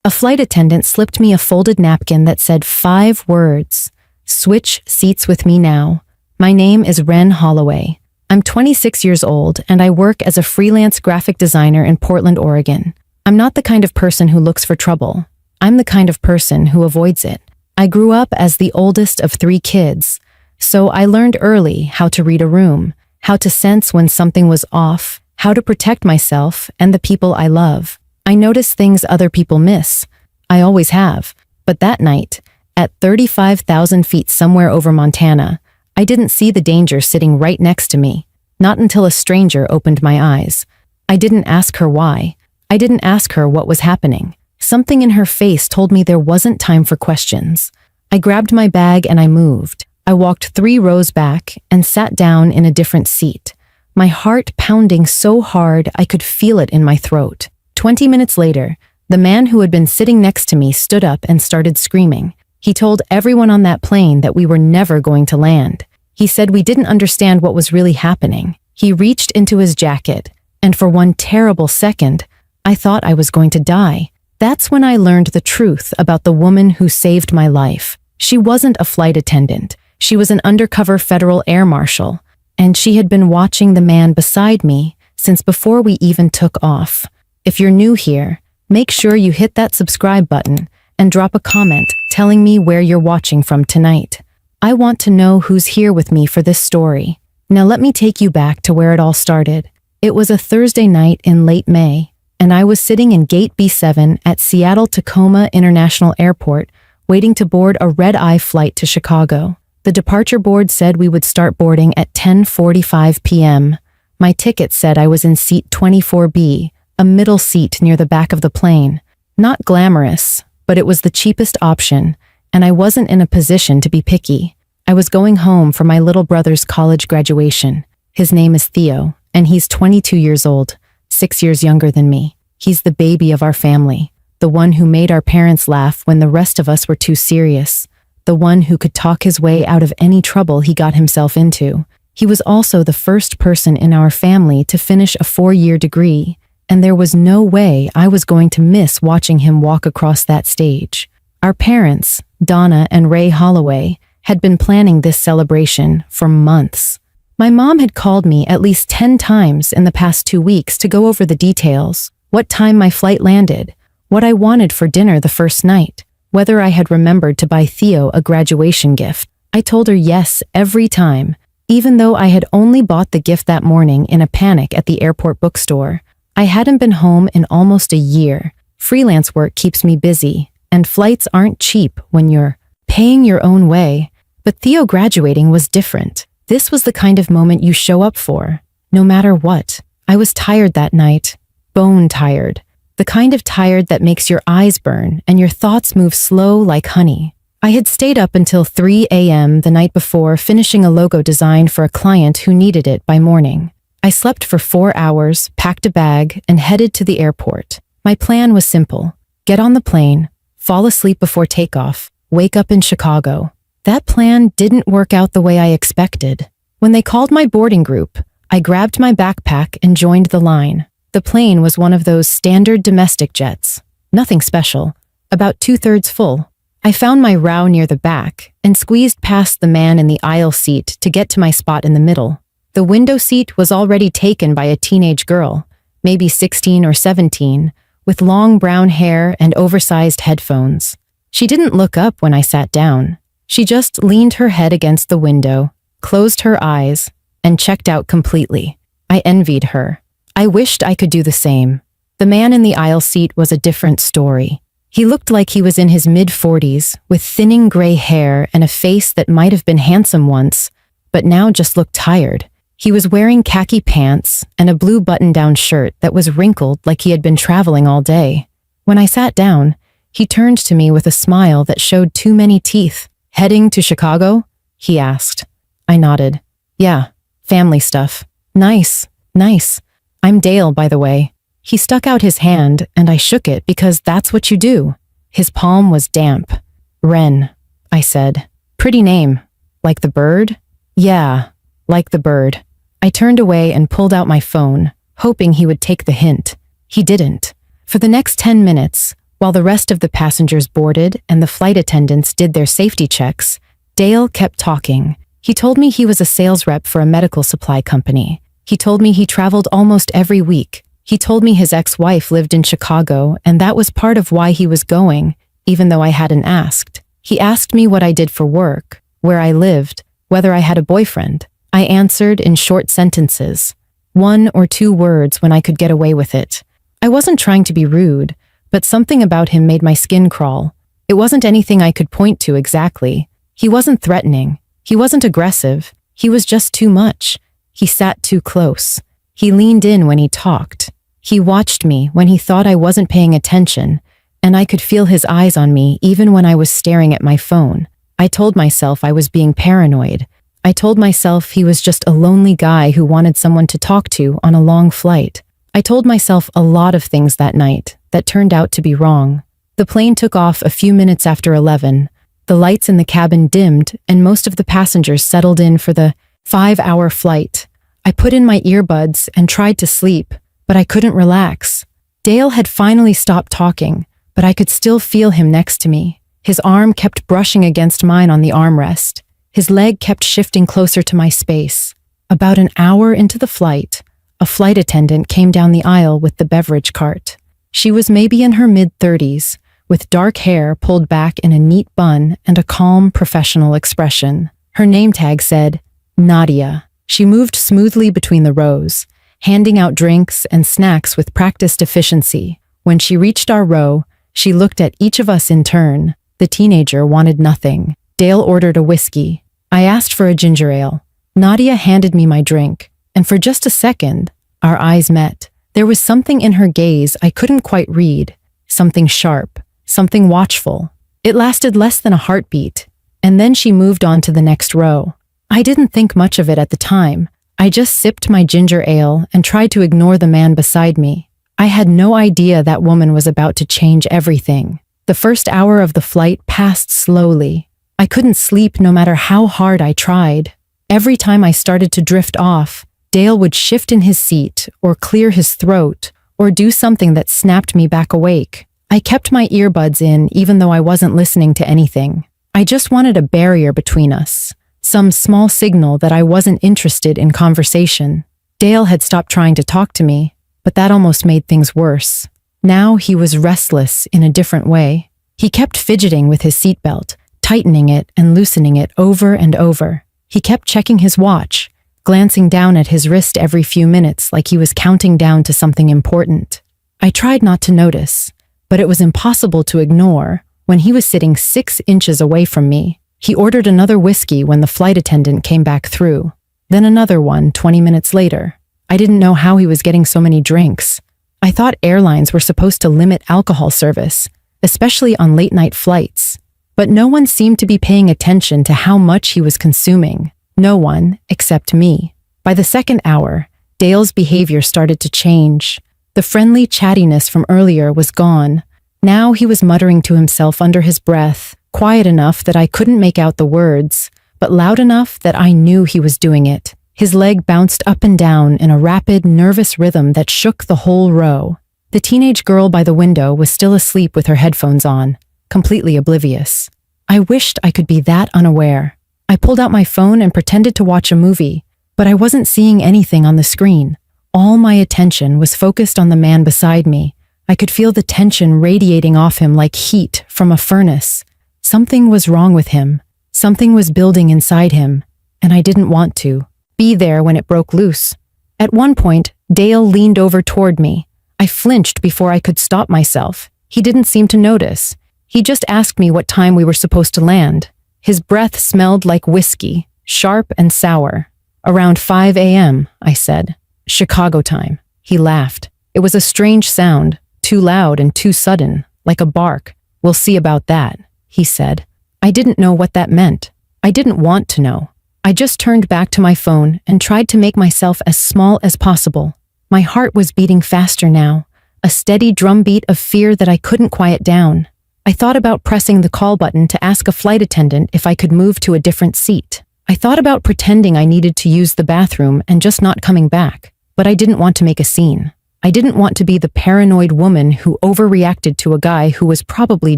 A flight attendant slipped me a folded napkin that said 5 words. Switch seats with me now. My name is Ren Holloway. I'm 26 years old and I work as a freelance graphic designer in Portland, Oregon. I'm not the kind of person who looks for trouble. I'm the kind of person who avoids it. I grew up as the oldest of 3 kids, so I learned early how to read a room, how to sense when something was off, how to protect myself and the people I love. I notice things other people miss. I always have. But that night, at 35,000 feet somewhere over Montana, I didn't see the danger sitting right next to me, not until a stranger opened my eyes. I didn't ask her why. I didn't ask her what was happening. Something in her face told me there wasn't time for questions. I grabbed my bag and I moved. I walked 3 rows back and sat down in a different seat, my heart pounding so hard I could feel it in my throat. 20 minutes later, the man who had been sitting next to me stood up and started screaming. He told everyone on that plane that we were never going to land. He said we didn't understand what was really happening. He reached into his jacket, and for one terrible second, I thought I was going to die. That's when I learned the truth about the woman who saved my life. She wasn't a flight attendant. She was an undercover federal air marshal, and she had been watching the man beside me since before we even took off. If you're new here, make sure you hit that subscribe button and drop a comment telling me where you're watching from tonight. I want to know who's here with me for this story. Now let me take you back to where it all started. It was a Thursday night in late May, and I was sitting in Gate B7 at Seattle-Tacoma International Airport, waiting to board a red-eye flight to Chicago. The departure board said we would start boarding at 10:45 p.m. My ticket said I was in seat 24B, a middle seat near the back of the plane. Not glamorous, but it was the cheapest option, and I wasn't in a position to be picky. I was going home for my little brother's college graduation. His name is Theo, and he's 22 years old, 6 years younger than me. He's the baby of our family, the one who made our parents laugh when the rest of us were too serious, the one who could talk his way out of any trouble he got himself into. He was also the first person in our family to finish a 4-year degree, and there was no way I was going to miss watching him walk across that stage. Our parents, Donna and Ray Holloway, had been planning this celebration for months. My mom had called me at least 10 times in the past 2 weeks to go over the details, what time my flight landed, what I wanted for dinner the first night, whether I had remembered to buy Theo a graduation gift. I told her yes every time, even though I had only bought the gift that morning in a panic at the airport bookstore. I hadn't been home in almost a year. Freelance work keeps me busy, and flights aren't cheap when you're paying your own way. But Theo graduating was different. This was the kind of moment you show up for, no matter what. I was tired that night, bone tired. The kind of tired that makes your eyes burn and your thoughts move slow like honey. I had stayed up until 3 a.m. the night before, finishing a logo design for a client who needed it by morning. I slept for 4 hours, packed a bag, and headed to the airport. My plan was simple: get on the plane, fall asleep before takeoff, wake up in Chicago. That plan didn't work out the way I expected. When they called my boarding group, I grabbed my backpack and joined the line. The plane was one of those standard domestic jets. Nothing special, about 2/3 full. I found my row near the back and squeezed past the man in the aisle seat to get to my spot in the middle. The window seat was already taken by a teenage girl, maybe 16 or 17, with long brown hair and oversized headphones. She didn't look up when I sat down. She just leaned her head against the window, closed her eyes, and checked out completely. I envied her. I wished I could do the same. The man in the aisle seat was a different story. He looked like he was in his mid-40s, with thinning gray hair and a face that might have been handsome once, but now just looked tired. He was wearing khaki pants and a blue button-down shirt that was wrinkled like he had been traveling all day. When I sat down, he turned to me with a smile that showed too many teeth. "Heading to Chicago?" he asked. I nodded. "Yeah, family stuff." "Nice, nice. I'm Dale, by the way." He stuck out his hand, and I shook it because that's what you do. His palm was damp. "Ren," I said. "Pretty name. Like the bird?" "Yeah, like the bird." I turned away and pulled out my phone, hoping he would take the hint. He didn't. For the next 10 minutes, While the rest of the passengers boarded and the flight attendants did their safety checks, Dale kept talking. He told me he was a sales rep for a medical supply company. He told me he traveled almost every week. He told me his ex-wife lived in Chicago, and that was part of why he was going, even though I hadn't asked. He asked me what I did for work, where I lived, whether I had a boyfriend. I answered in short sentences, 1 or 2 words when I could get away with it. I wasn't trying to be rude, but something about him made my skin crawl. It wasn't anything I could point to exactly. He wasn't threatening. He wasn't aggressive. He was just too much. He sat too close. He leaned in when he talked. He watched me when he thought I wasn't paying attention, and I could feel his eyes on me even when I was staring at my phone. I told myself I was being paranoid. I told myself he was just a lonely guy who wanted someone to talk to on a long flight. I told myself a lot of things that night that turned out to be wrong. The plane took off a few minutes after 11. The lights in the cabin dimmed, and most of the passengers settled in for the 5-hour flight. I put in my earbuds and tried to sleep, but I couldn't relax. Dale had finally stopped talking, but I could still feel him next to me. His arm kept brushing against mine on the armrest. His leg kept shifting closer to my space. About an hour into the flight, a flight attendant came down the aisle with the beverage cart. She was maybe in her mid-30s, with dark hair pulled back in a neat bun and a calm, professional expression. Her name tag said, Nadia. She moved smoothly between the rows, handing out drinks and snacks with practiced efficiency. When she reached our row, she looked at each of us in turn. The teenager wanted nothing. Dale ordered a whiskey. I asked for a ginger ale. Nadia handed me my drink, and for just a second, our eyes met. There was something in her gaze I couldn't quite read, something sharp, something watchful. It lasted less than a heartbeat, and then she moved on to the next row. I didn't think much of it at the time. I just sipped my ginger ale and tried to ignore the man beside me. I had no idea that woman was about to change everything. The first hour of the flight passed slowly. I couldn't sleep no matter how hard I tried. Every time I started to drift off, Dale would shift in his seat or clear his throat or do something that snapped me back awake. I kept my earbuds in even though I wasn't listening to anything. I just wanted a barrier between us, some small signal that I wasn't interested in conversation. Dale had stopped trying to talk to me, but that almost made things worse. Now he was restless in a different way. He kept fidgeting with his seatbelt, tightening it and loosening it over and over. He kept checking his watch, glancing down at his wrist every few minutes like he was counting down to something important. I tried not to notice, but it was impossible to ignore. When he was sitting 6 inches away from me, he ordered another whiskey when the flight attendant came back through, then another one 20 minutes later. I didn't know how he was getting so many drinks. I thought airlines were supposed to limit alcohol service, especially on late-night flights. But no one seemed to be paying attention to how much he was consuming. No one, except me. By the second hour, Dale's behavior started to change. The friendly chattiness from earlier was gone. Now he was muttering to himself under his breath, quiet enough that I couldn't make out the words, but loud enough that I knew he was doing it. His leg bounced up and down in a rapid, nervous rhythm that shook the whole row. The teenage girl by the window was still asleep with her headphones on, completely oblivious. I wished I could be that unaware. I pulled out my phone and pretended to watch a movie, but I wasn't seeing anything on the screen. All my attention was focused on the man beside me. I could feel the tension radiating off him like heat from a furnace. Something was wrong with him. Something was building inside him, and I didn't want to be there when it broke loose. At one point, Dale leaned over toward me. I flinched before I could stop myself. He didn't seem to notice. He just asked me what time we were supposed to land. His breath smelled like whiskey, sharp and sour. Around 5 a.m., I said. Chicago time. He laughed. It was a strange sound, too loud and too sudden, like a bark. We'll see about that, he said. I didn't know what that meant. I didn't want to know. I just turned back to my phone and tried to make myself as small as possible. My heart was beating faster now, a steady drumbeat of fear that I couldn't quiet down. I thought about pressing the call button to ask a flight attendant if I could move to a different seat. I thought about pretending I needed to use the bathroom and just not coming back, but I didn't want to make a scene. I didn't want to be the paranoid woman who overreacted to a guy who was probably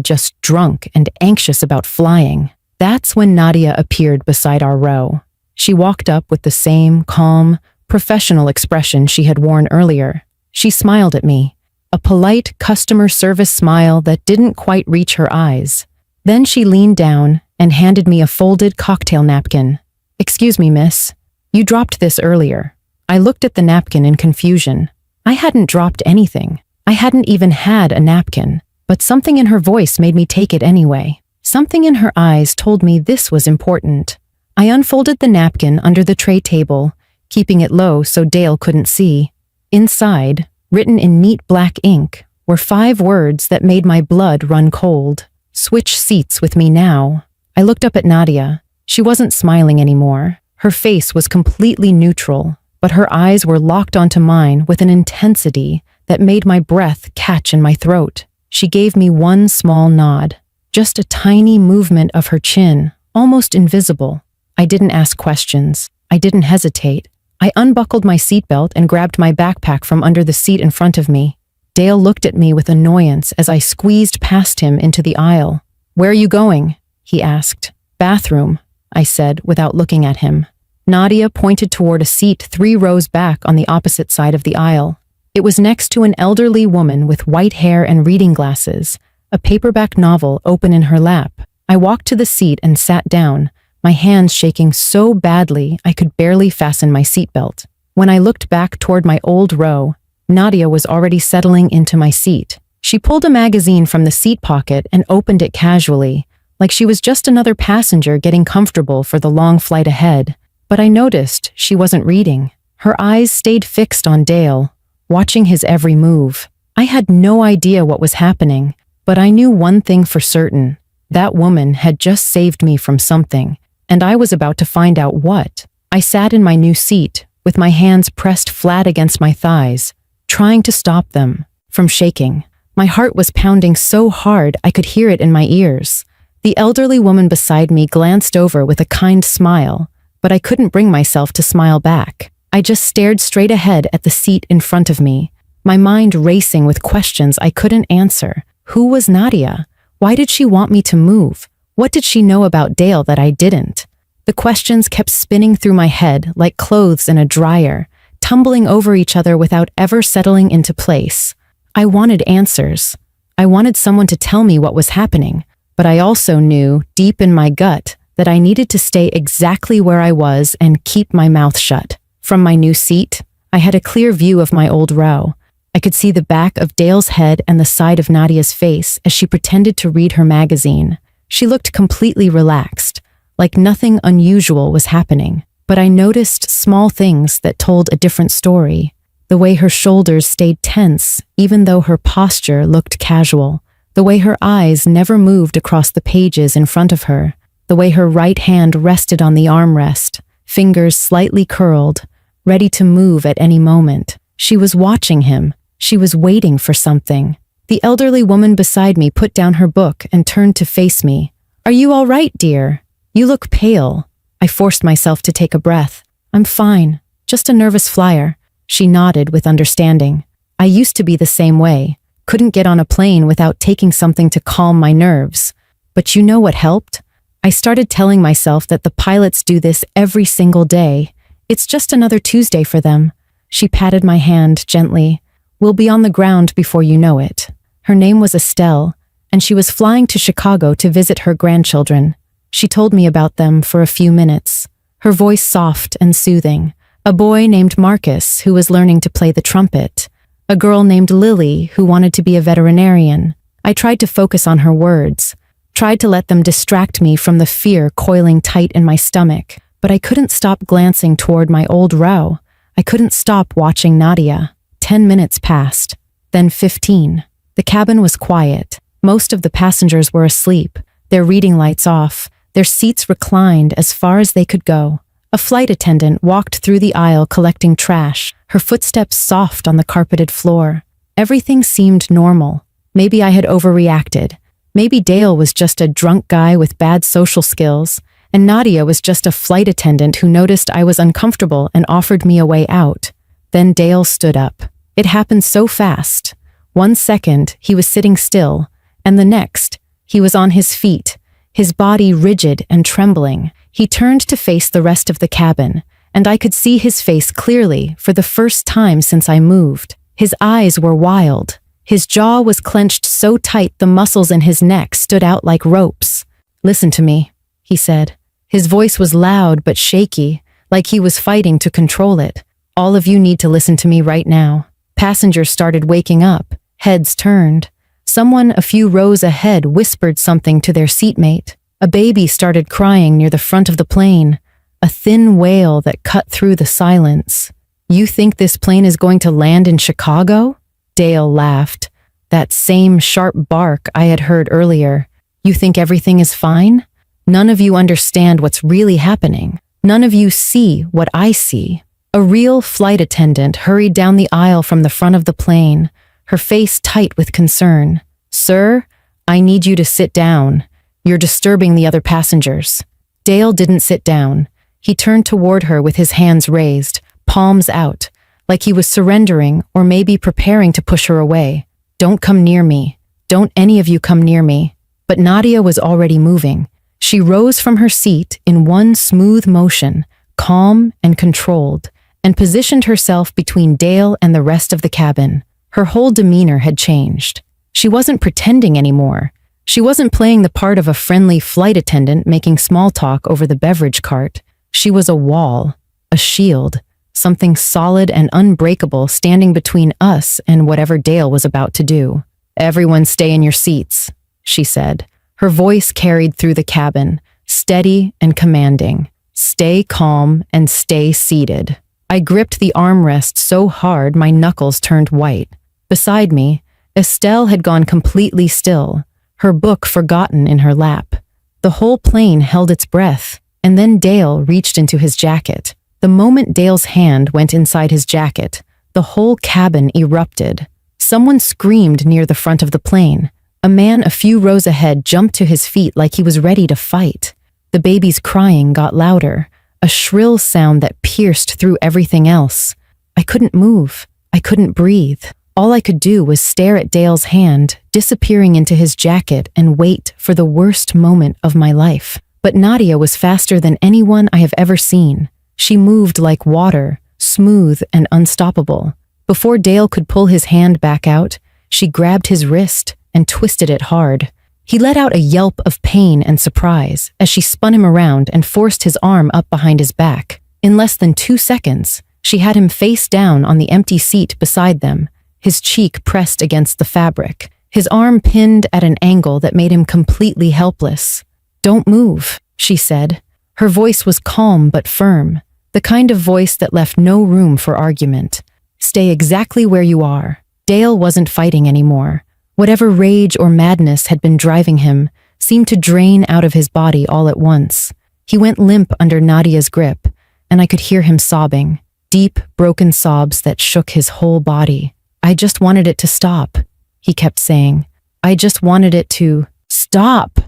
just drunk and anxious about flying. That's when Nadia appeared beside our row. She walked up with the same calm, professional expression she had worn earlier. She smiled at me, a polite customer service smile that didn't quite reach her eyes. Then she leaned down and handed me a folded cocktail napkin. "Excuse me, miss. You dropped this earlier." I looked at the napkin in confusion. I hadn't dropped anything. I hadn't even had a napkin, but something in her voice made me take it anyway. Something in her eyes told me this was important. I unfolded the napkin under the tray table, keeping it low so Dale couldn't see. Inside, written in neat black ink, were 5 words that made my blood run cold. "Switch seats with me now." I looked up at Nadia. She wasn't smiling anymore. Her face was completely neutral, but her eyes were locked onto mine with an intensity that made my breath catch in my throat. She gave me one small nod, just a tiny movement of her chin, almost invisible. I didn't ask questions. I didn't hesitate. I unbuckled my seatbelt and grabbed my backpack from under the seat in front of me. Dale looked at me with annoyance as I squeezed past him into the aisle. "Where are you going?" he asked. "Bathroom," I said without looking at him. Nadia pointed toward a seat 3 rows back on the opposite side of the aisle. It was next to an elderly woman with white hair and reading glasses, a paperback novel open in her lap. I walked to the seat and sat down, my hands shaking so badly I could barely fasten my seatbelt. When I looked back toward my old row, Nadia was already settling into my seat. She pulled a magazine from the seat pocket and opened it casually, like she was just another passenger getting comfortable for the long flight ahead. But I noticed she wasn't reading. Her eyes stayed fixed on Dale, watching his every move. I had no idea what was happening, but I knew one thing for certain. That woman had just saved me from something, and I was about to find out what. I sat in my new seat, with my hands pressed flat against my thighs, trying to stop them from shaking. My heart was pounding so hard I could hear it in my ears. The elderly woman beside me glanced over with a kind smile, but I couldn't bring myself to smile back. I just stared straight ahead at the seat in front of me, my mind racing with questions I couldn't answer. Who was Nadia? Why did she want me to move? What did she know about Dale that I didn't? The questions kept spinning through my head like clothes in a dryer, tumbling over each other without ever settling into place. I wanted answers. I wanted someone to tell me what was happening, but I also knew, deep in my gut, that I needed to stay exactly where I was and keep my mouth shut. From my new seat, I had a clear view of my old row. I could see the back of Dale's head and the side of Nadia's face as she pretended to read her magazine. She looked completely relaxed, like nothing unusual was happening. But I noticed small things that told a different story. The way her shoulders stayed tense, even though her posture looked casual. The way her eyes never moved across the pages in front of her. The way her right hand rested on the armrest, fingers slightly curled, ready to move at any moment. She was watching him. She was waiting for something. The elderly woman beside me put down her book and turned to face me. "Are you all right, dear? You look pale." I forced myself to take a breath. "I'm fine, just a nervous flyer." She nodded with understanding. I used to be the same way. Couldn't get on a plane without taking something to calm my nerves. But you know what helped? I started telling myself that the pilots do this every single day. It's just another Tuesday for them. She patted my hand gently. "We'll be on the ground before you know it." Her name was Estelle, and she was flying to Chicago to visit her grandchildren. She told me about them for a few minutes, her voice soft and soothing. A boy named Marcus, who was learning to play the trumpet. A girl named Lily, who wanted to be a veterinarian. I tried to focus on her words, tried to let them distract me from the fear coiling tight in my stomach, but I couldn't stop glancing toward my old row. I couldn't stop watching Nadia. 10 minutes passed, then 15. The cabin was quiet. Most of the passengers were asleep, their reading lights off, their seats reclined as far as they could go. A flight attendant walked through the aisle collecting trash, her footsteps soft on the carpeted floor. Everything seemed normal. Maybe I had overreacted. Maybe Dale was just a drunk guy with bad social skills, and Nadia was just a flight attendant who noticed I was uncomfortable and offered me a way out. Then Dale stood up. It happened so fast. 1 second, he was sitting still, and the next, he was on his feet, his body rigid and trembling. He turned to face the rest of the cabin, and I could see his face clearly for the first time since I moved. His eyes were wild. His jaw was clenched so tight the muscles in his neck stood out like ropes. "Listen to me," he said. His voice was loud but shaky, like he was fighting to control it. "All of you need to listen to me right now." Passengers started waking up, heads turned. Someone a few rows ahead whispered something to their seatmate. A baby started crying near the front of the plane, a thin wail that cut through the silence. "You think this plane is going to land in Chicago?" Dale laughed. That same sharp bark I had heard earlier. "You think everything is fine? None of you understand what's really happening. None of you see what I see." A real flight attendant hurried down the aisle from the front of the plane, her face tight with concern. "Sir, I need you to sit down. You're disturbing the other passengers." Dale didn't sit down. He turned toward her with his hands raised, palms out, like he was surrendering or maybe preparing to push her away. "Don't come near me. Don't any of you come near me." But Nadia was already moving. She rose from her seat in one smooth motion, calm and controlled, and positioned herself between Dale and the rest of the cabin. Her whole demeanor had changed. She wasn't pretending anymore. She wasn't playing the part of a friendly flight attendant making small talk over the beverage cart. She was a wall, a shield, something solid and unbreakable standing between us and whatever Dale was about to do. "Everyone stay in your seats," she said. Her voice carried through the cabin, steady and commanding. "Stay calm and stay seated." I gripped the armrest so hard my knuckles turned white. Beside me, Estelle had gone completely still, her book forgotten in her lap. The whole plane held its breath, and then Dale reached into his jacket. The moment Dale's hand went inside his jacket, the whole cabin erupted. Someone screamed near the front of the plane. A man a few rows ahead jumped to his feet like he was ready to fight. The baby's crying got louder, a shrill sound that pierced through everything else. I couldn't move. I couldn't breathe. All I could do was stare at Dale's hand, disappearing into his jacket, and wait for the worst moment of my life. But Nadia was faster than anyone I have ever seen. She moved like water, smooth and unstoppable. Before Dale could pull his hand back out, she grabbed his wrist and twisted it hard. He let out a yelp of pain and surprise as she spun him around and forced his arm up behind his back. In less than 2 seconds, she had him face down on the empty seat beside them, his cheek pressed against the fabric, his arm pinned at an angle that made him completely helpless. "Don't move," she said. Her voice was calm but firm, the kind of voice that left no room for argument. "Stay exactly where you are." Dale wasn't fighting anymore. Whatever rage or madness had been driving him seemed to drain out of his body all at once. He went limp under Nadia's grip, and I could hear him sobbing, deep, broken sobs that shook his whole body. "I just wanted it to stop," he kept saying. "I just wanted it to stop."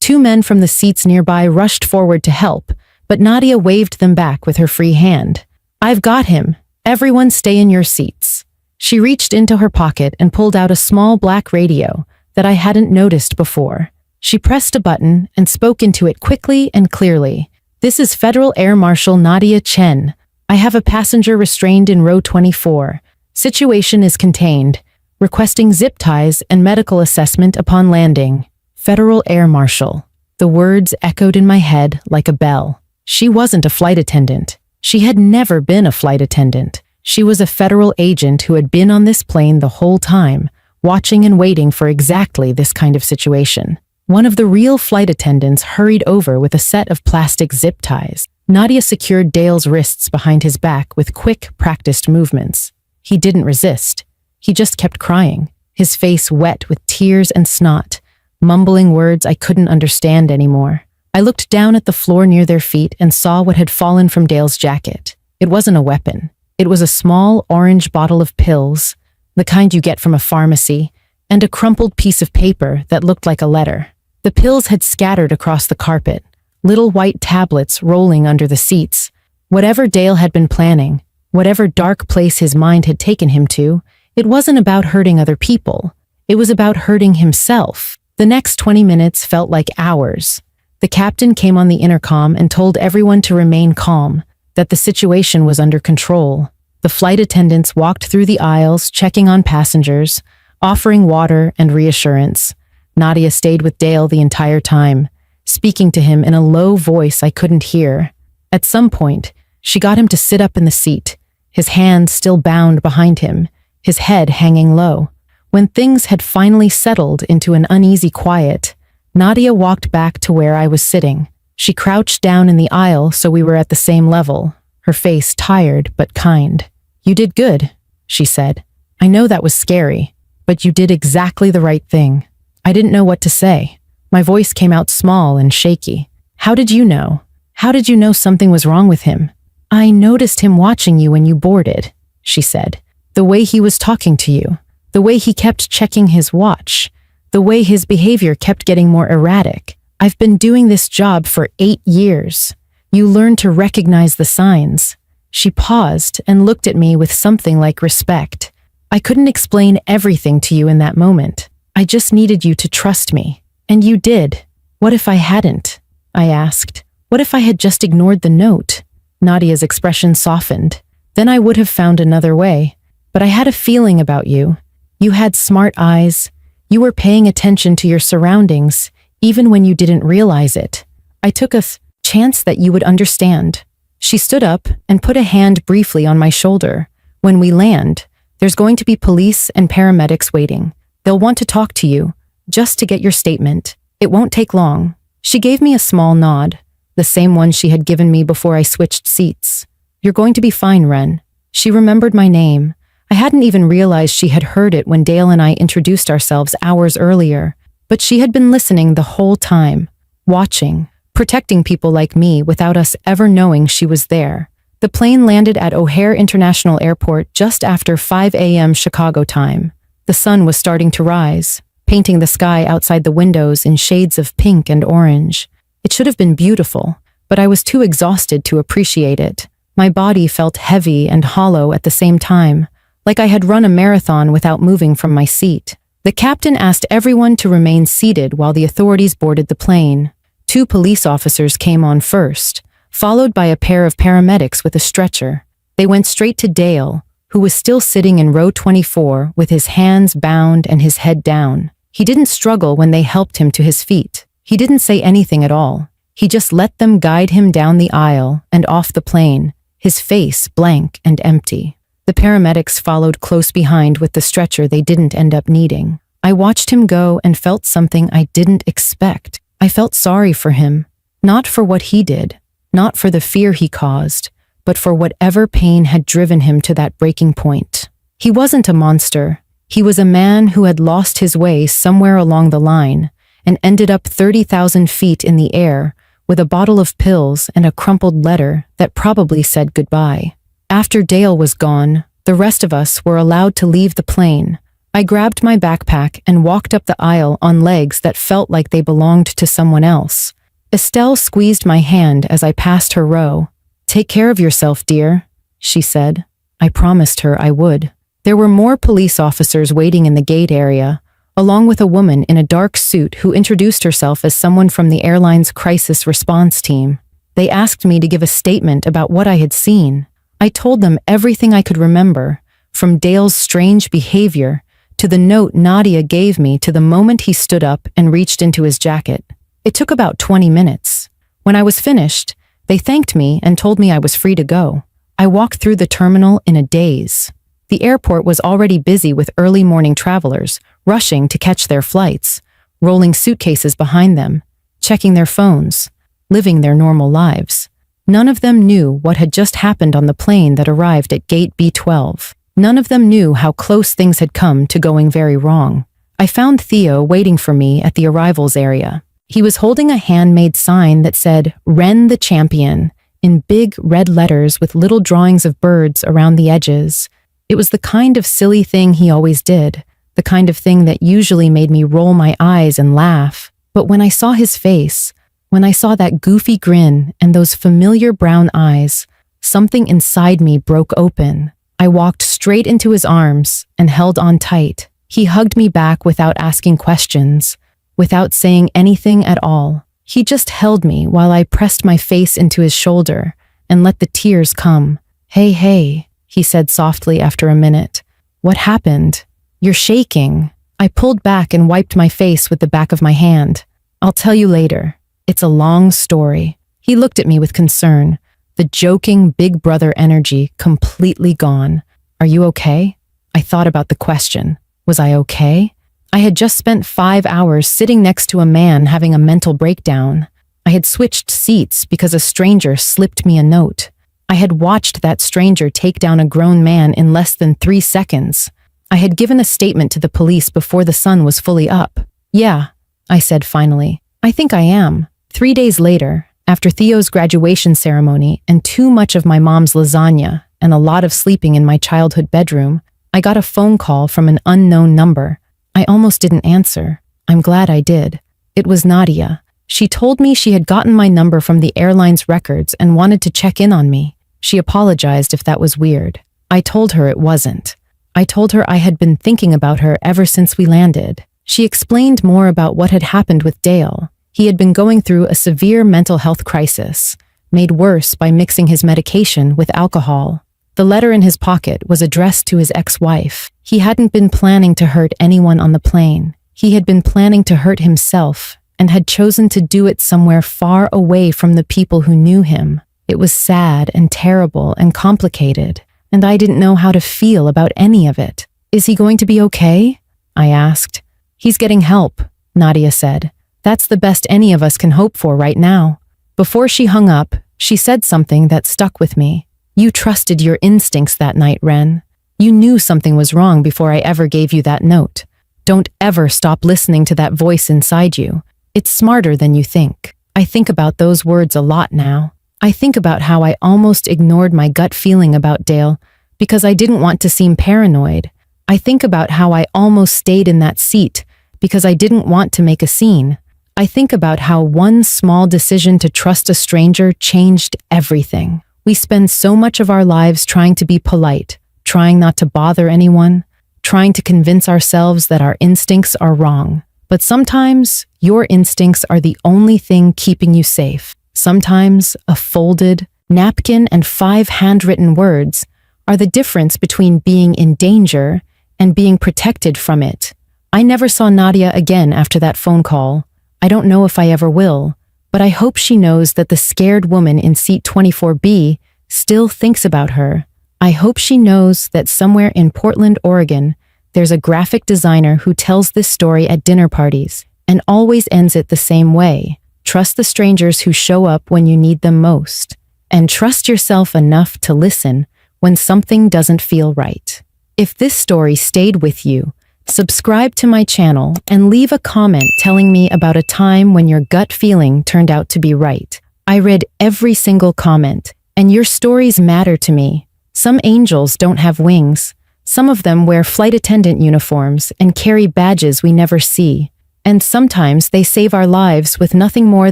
2 men from the seats nearby rushed forward to help, but Nadia waved them back with her free hand. "I've got him. Everyone stay in your seats." She reached into her pocket and pulled out a small black radio that I hadn't noticed before. She pressed a button and spoke into it quickly and clearly. "This is Federal Air Marshal Nadia Chen. I have a passenger restrained in row 24. Situation is contained. Requesting zip ties and medical assessment upon landing." Federal Air Marshal. The words echoed in my head like a bell. She wasn't a flight attendant. She had never been a flight attendant. She was a federal agent who had been on this plane the whole time, watching and waiting for exactly this kind of situation. One of the real flight attendants hurried over with a set of plastic zip ties. Nadia secured Dale's wrists behind his back with quick, practiced movements. He didn't resist. He just kept crying, his face wet with tears and snot, mumbling words I couldn't understand anymore. I looked down at the floor near their feet and saw what had fallen from Dale's jacket. It wasn't a weapon. It was a small orange bottle of pills, the kind you get from a pharmacy, and a crumpled piece of paper that looked like a letter. The pills had scattered across the carpet, little white tablets rolling under the seats. Whatever Dale had been planning, whatever dark place his mind had taken him to, It wasn't about hurting other people. It was about hurting himself. The next 20 minutes felt like hours. The captain came on the intercom and told everyone to remain calm, that the situation was under control. The flight attendants walked through the aisles, checking on passengers, offering water and reassurance. Nadia stayed with Dale the entire time, speaking to him in a low voice I couldn't hear. At some point, she got him to sit up in the seat, his hands still bound behind him, his head hanging low. When things had finally settled into an uneasy quiet, Nadia walked back to where I was sitting. She crouched down in the aisle so we were at the same level, her face tired but kind. "You did good," she said. "I know that was scary, but you did exactly the right thing." I didn't know what to say. My voice came out small and shaky. "How did you know? How did you know something was wrong with him?" "I noticed him watching you when you boarded," she said. "The way he was talking to you, the way he kept checking his watch, the way his behavior kept getting more erratic. I've been doing this job for 8 years. You learn to recognize the signs." She paused and looked at me with something like respect. "I couldn't explain everything to you in that moment. I just needed you to trust me. And you did. What if I hadn't?" I asked. "What if I had just ignored the note?" Nadia's expression softened. "Then I would have found another way. But I had a feeling about you. You had smart eyes. You were paying attention to your surroundings, even when you didn't realize it. I took a chance that you would understand." She stood up and put a hand briefly on my shoulder. "When we land, there's going to be police and paramedics waiting. They'll want to talk to you, just to get your statement. It won't take long." She gave me a small nod, the same one she had given me before I switched seats. "You're going to be fine, Ren." She remembered my name. I hadn't even realized she had heard it when Dale and I introduced ourselves hours earlier, but she had been listening the whole time, watching, protecting people like me without us ever knowing she was there. The plane landed at O'Hare International Airport just after 5 a.m. Chicago time. The sun was starting to rise, painting the sky outside the windows in shades of pink and orange. It should have been beautiful, but I was too exhausted to appreciate it. My body felt heavy and hollow at the same time, like I had run a marathon without moving from my seat. The captain asked everyone to remain seated while the authorities boarded the plane. 2 police officers came on first, followed by a pair of paramedics with a stretcher. They went straight to Dale, who was still sitting in row 24 with his hands bound and his head down. He didn't struggle when they helped him to his feet. He didn't say anything at all. He just let them guide him down the aisle and off the plane, his face blank and empty. The paramedics followed close behind with the stretcher they didn't end up needing. I watched him go and felt something I didn't expect. I felt sorry for him, not for what he did, not for the fear he caused, but for whatever pain had driven him to that breaking point. He wasn't a monster. He was a man who had lost his way somewhere along the line and ended up 30,000 feet in the air with a bottle of pills and a crumpled letter that probably said goodbye. After Dale was gone, the rest of us were allowed to leave the plane. I grabbed my backpack and walked up the aisle on legs that felt like they belonged to someone else. Estelle squeezed my hand as I passed her row. "Take care of yourself, dear," she said. I promised her I would. There were more police officers waiting in the gate area, along with a woman in a dark suit who introduced herself as someone from the airline's crisis response team. They asked me to give a statement about what I had seen. I told them everything I could remember, from Dale's strange behavior to the note Nadia gave me to the moment he stood up and reached into his jacket. It took about 20 minutes. When I was finished, they thanked me and told me I was free to go. I walked through the terminal in a daze. The airport was already busy with early morning travelers, rushing to catch their flights, rolling suitcases behind them, checking their phones, living their normal lives. None of them knew what had just happened on the plane that arrived at gate B12. None of them knew how close things had come to going very wrong. I found Theo waiting for me at the arrivals area. He was holding a handmade sign that said, "Ren the Champion," in big red letters with little drawings of birds around the edges. It was the kind of silly thing he always did, the kind of thing that usually made me roll my eyes and laugh. But when I saw his face, when I saw that goofy grin and those familiar brown eyes, something inside me broke open. I walked straight into his arms and held on tight. He hugged me back without asking questions, without saying anything at all. He just held me while I pressed my face into his shoulder and let the tears come. Hey, he said softly after a minute. What happened? You're shaking. I pulled back and wiped my face with the back of my hand. I'll tell you later. It's a long story. He looked at me with concern, the joking big brother energy completely gone. Are you okay? I thought about the question. Was I okay? I had just spent 5 hours sitting next to a man having a mental breakdown. I had switched seats because a stranger slipped me a note. I had watched that stranger take down a grown man in less than 3 seconds. I had given a statement to the police before the sun was fully up. Yeah, I said finally. I think I am. 3 days later, after Theo's graduation ceremony and too much of my mom's lasagna and a lot of sleeping in my childhood bedroom, I got a phone call from an unknown number. I almost didn't answer. I'm glad I did. It was Nadia. She told me she had gotten my number from the airline's records and wanted to check in on me. She apologized if that was weird. I told her it wasn't. I told her I had been thinking about her ever since we landed. She explained more about what had happened with Dale. He had been going through a severe mental health crisis, made worse by mixing his medication with alcohol. The letter in his pocket was addressed to his ex-wife. He hadn't been planning to hurt anyone on the plane. He had been planning to hurt himself and had chosen to do it somewhere far away from the people who knew him. It was sad and terrible and complicated, and I didn't know how to feel about any of it. Is he going to be okay? I asked. He's getting help, Nadia said. That's the best any of us can hope for right now. Before she hung up, she said something that stuck with me. You trusted your instincts that night, Ren. You knew something was wrong before I ever gave you that note. Don't ever stop listening to that voice inside you. It's smarter than you think. I think about those words a lot now. I think about how I almost ignored my gut feeling about Dale because I didn't want to seem paranoid. I think about how I almost stayed in that seat because I didn't want to make a scene. I think about how one small decision to trust a stranger changed everything. We spend so much of our lives trying to be polite, trying not to bother anyone, trying to convince ourselves that our instincts are wrong. But sometimes your instincts are the only thing keeping you safe. Sometimes a folded napkin and 5 handwritten words are the difference between being in danger and being protected from it. I never saw Nadia again after that phone call. I don't know if I ever will, but I hope she knows that the scared woman in seat 24B still thinks about her. I hope she knows that somewhere in Portland, Oregon, there's a graphic designer who tells this story at dinner parties and always ends it the same way. Trust the strangers who show up when you need them most, and trust yourself enough to listen when something doesn't feel right. If this story stayed with you, subscribe to my channel and leave a comment telling me about a time when your gut feeling turned out to be right. I read every single comment, and your stories matter to me. Some angels don't have wings. Some of them wear flight attendant uniforms and carry badges we never see. And sometimes they save our lives with nothing more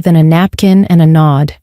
than a napkin and a nod.